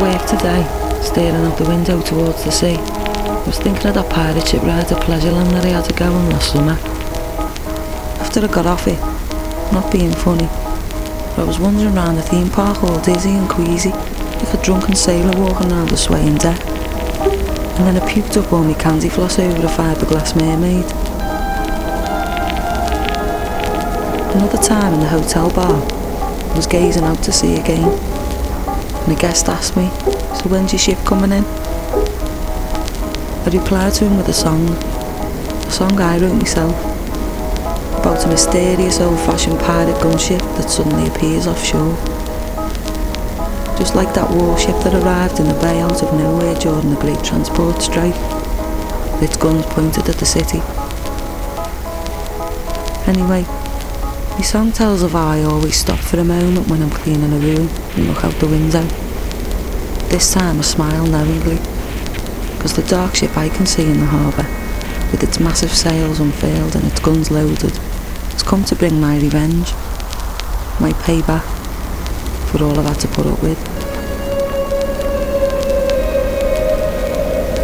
work today, staring out the window towards the sea. I was thinking of that pirate ship ride to Pleasureland that I had to go on last summer. After I got off it, not being funny, I was wandering around the theme park all dizzy and queasy, like a drunken sailor walking around a swaying deck. And then I puked up all my candy floss over a fiberglass mermaid. Another time in the hotel bar, I was gazing out to sea again, and a guest asked me, "So when's your ship coming in?" I replied to him with a song I wrote myself, about a mysterious old-fashioned pirate gunship that suddenly appears offshore. Just like that warship that arrived in the bay out of nowhere during the Great Transport Strike, with its guns pointed at the city. Anyway, my song tells of how I always stop for a moment when I'm cleaning a room and look out the window. This time I smile knowingly, because the dark ship I can see in the harbour, with its massive sails unfurled and its guns loaded, has come to bring my revenge, my payback for all I've had to put up with.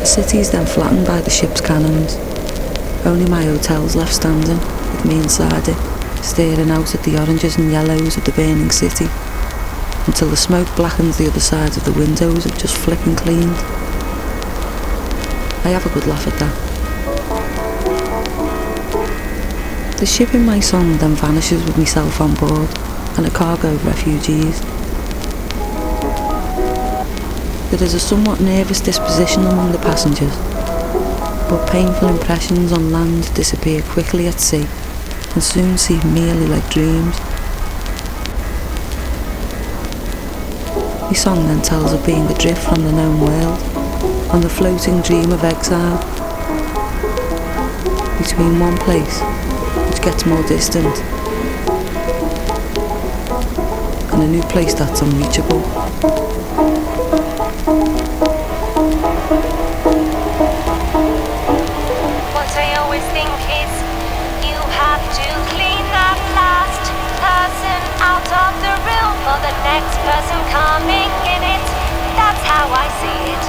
The city is then flattened by the ship's cannons. Only my hotel's left standing, with me inside it, staring out at the oranges and yellows of the burning city, until the smoke blackens the other sides of the windows have just flicking cleaned. I have a good laugh at that. The ship in my song then vanishes with myself on board and a cargo of refugees. There is a somewhat nervous disposition among the passengers, but painful impressions on land disappear quickly at sea and soon seem merely like dreams. My song then tells of being adrift from the known world, on the floating dream of exile, between one place, which gets more distant, and a new place that's unreachable. What I always think is, you have to clean that last person out of the room for the next person coming in it. That's how I see it.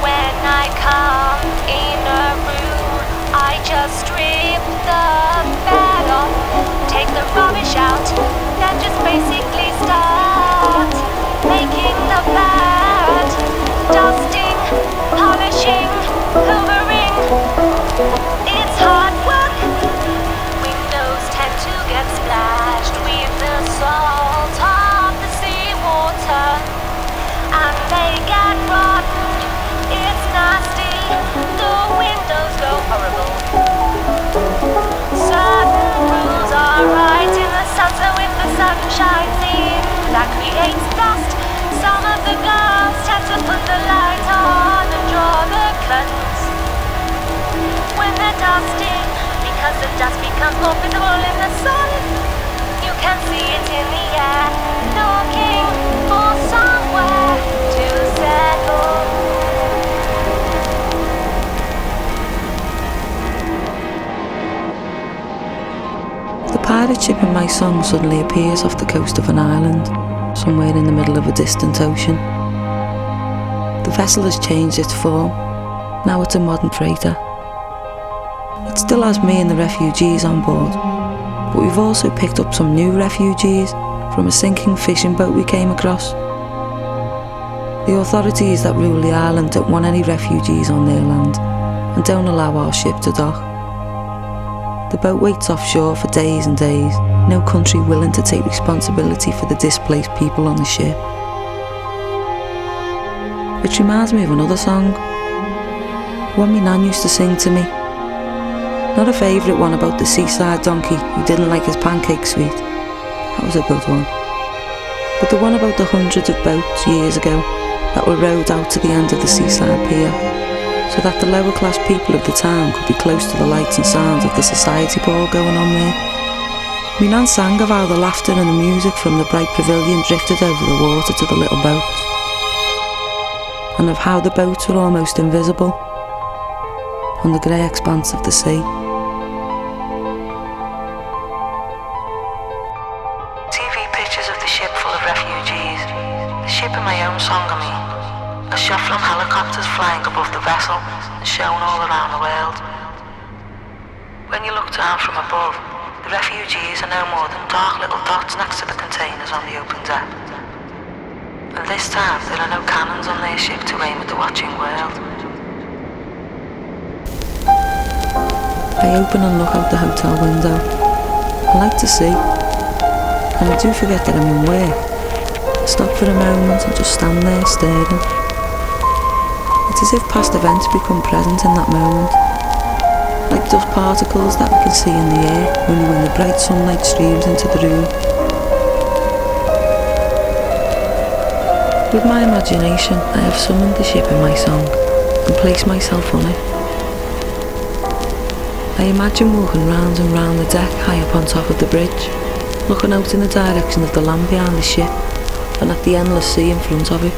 When I come in a room, I just strip the bed off, take the rubbish out, then just basically start making the bed, dusting, polishing, hoovering. It's hard work. Windows tend to get splashed with the salt of the seawater, and they get rotten. It's nasty, the windows go horrible. Certain rules are right in the sun, so if the sun shines in, that creates dust. Some of the girls tend to put the light on and draw the curtains when they're dusting, because the dust becomes more visible in the sun. You can see it in the air, looking for somewhere to settle. The pirate ship in my song suddenly appears off the coast of an island, somewhere in the middle of a distant ocean. The vessel has changed its form. Now it's a modern freighter. It still has me and the refugees on board, but we've also picked up some new refugees from a sinking fishing boat we came across. The authorities that rule the island don't want any refugees on their land and don't allow our ship to dock. The boat waits offshore for days and days, no country willing to take responsibility for the displaced people on the ship. Which reminds me of another song, one my nan used to sing to me. Not a favourite one about the seaside donkey who didn't like his pancake sweet. That was a good one. But the one about the hundreds of boats years ago that were rowed out to the end of the seaside pier, so that the lower class people of the town could be close to the lights and sounds of the society ball going on there. My nan sang of how the laughter and the music from the bright pavilion drifted over the water to the little boats, and of how the boats were almost invisible on the grey expanse of the sea. TV pictures of the ship full of refugees, the ship in my own song, I mean. A shot from helicopters flying above the vessel and shown all around the world. When you look down from above, the refugees are no more than dark little dots next to the containers on the open deck. And this time, there are no cannons on their ship to aim at the watching world. I open and look out the hotel window. I like to see, and I do forget that I'm in work. I stop for a moment and just stand there staring. It's as if past events become present in that moment, like dust particles that we can see in the air only when the bright sunlight streams into the room. With my imagination, I have summoned the ship in my song and placed myself on it. I imagine walking round and round the deck high up on top of the bridge, looking out in the direction of the land behind the ship and at the endless sea in front of it.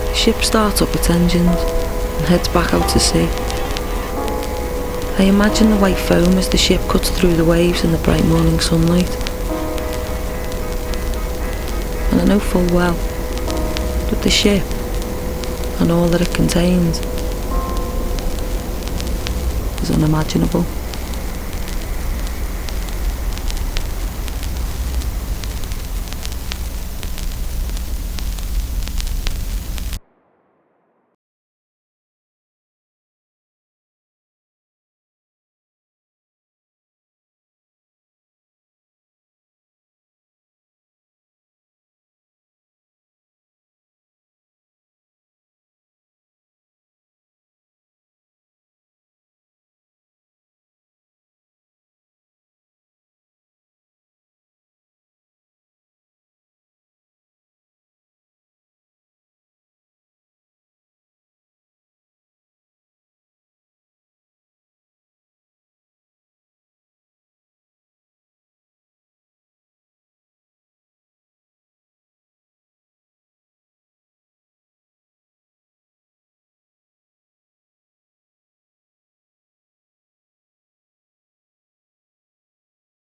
The ship starts up its engines and heads back out to sea. I imagine the white foam as the ship cuts through the waves in the bright morning sunlight. And I know full well that the ship and all that it contains is unimaginable.